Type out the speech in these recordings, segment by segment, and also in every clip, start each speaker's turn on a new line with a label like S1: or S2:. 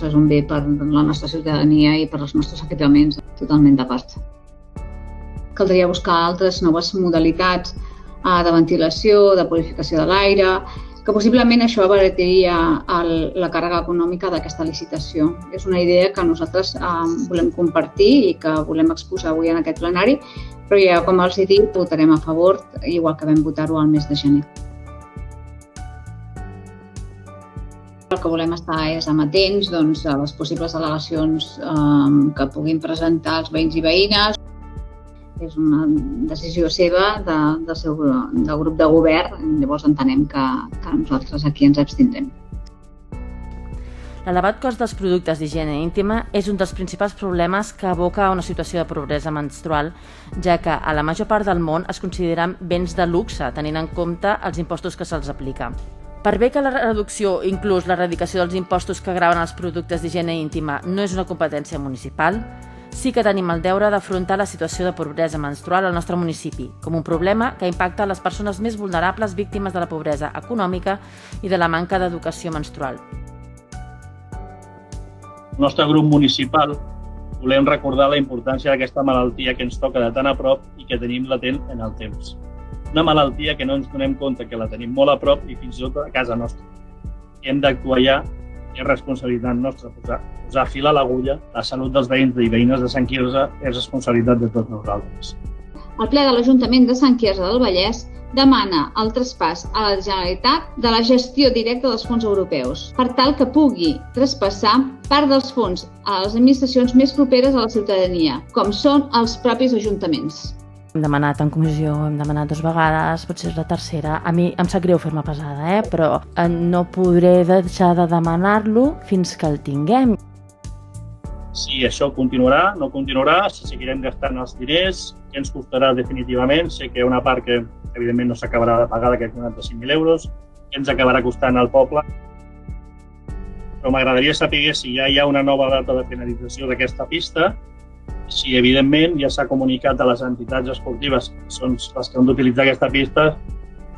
S1: és un bé per la nostra ciutadania i per als nostres equipaments, totalment de part. Caldria buscar altres noves modalitats de ventilació, de purificació de l'aire, que possiblement això abaratiria la càrrega econòmica d'aquesta licitació. És una idea que nosaltres volem compartir i que volem exposar avui en aquest plenari, però ja, com els he dit, votarem a favor, igual que vam votar-ho al mes de gener. El que volem estar és amatents a les possibles al·legacions que puguin presentar els veïns i veïnes. És una decisió seva del seu grup de govern, llavors entenem que nosaltres aquí ens abstindrem.
S2: L'elevat cost dels productes d'higiene íntima és un dels principals problemes que aboca a una situació de pobresa menstrual, ja que a la major part del món es consideren béns de luxe, tenint en compte els impostos que se'ls aplica. Per bé que la reducció, inclús l'erradicació dels impostos que graven els productes d'higiene íntima, no és una competència municipal, sí que tenim el deure d'afrontar la situació de pobresa menstrual al nostre municipi, com un problema que impacta les persones més vulnerables víctimes de la pobresa econòmica i de la manca d'educació menstrual.
S3: El nostre grup municipal volem recordar la importància d'aquesta malaltia que ens toca de tan a prop i que tenim latent en el temps. Una malaltia que no ens donem compte que la tenim molt a prop i fins i tot a casa nostra. Hem d'actuar ja. És responsabilitat nostra posar fil a l'agulla. La salut dels veïns i veïnes de Sant Quirze és responsabilitat de tots nosaltres.
S1: El ple de l'Ajuntament de Sant Quirze del Vallès demana el traspàs a la Generalitat de la gestió directa dels fons europeus, per tal que pugui traspassar part dels fons a les administracions més properes a la ciutadania, com són els propis ajuntaments.
S2: Hem demanat en comissió, hem demanat 2 vegades, potser és la tercera. A mi em sap greu fer-me pesada, però no podré deixar de demanar-lo fins que el tinguem.
S3: Si això continuarà, no continuarà, si seguirem gastant els diners, què ens costarà definitivament. Sé que hi ha una part que evidentment no s'acabarà de pagar d'aquests 95.000 euros, que ens acabarà costant al poble. Però m'agradaria saber si ja hi ha una nova data de finalització d'aquesta pista, si evidentment ja s'ha comunicat a les entitats esportives, que són les que han d'utilitzar aquesta pista,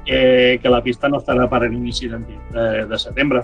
S3: que la pista no estarà per a l'inici de setembre.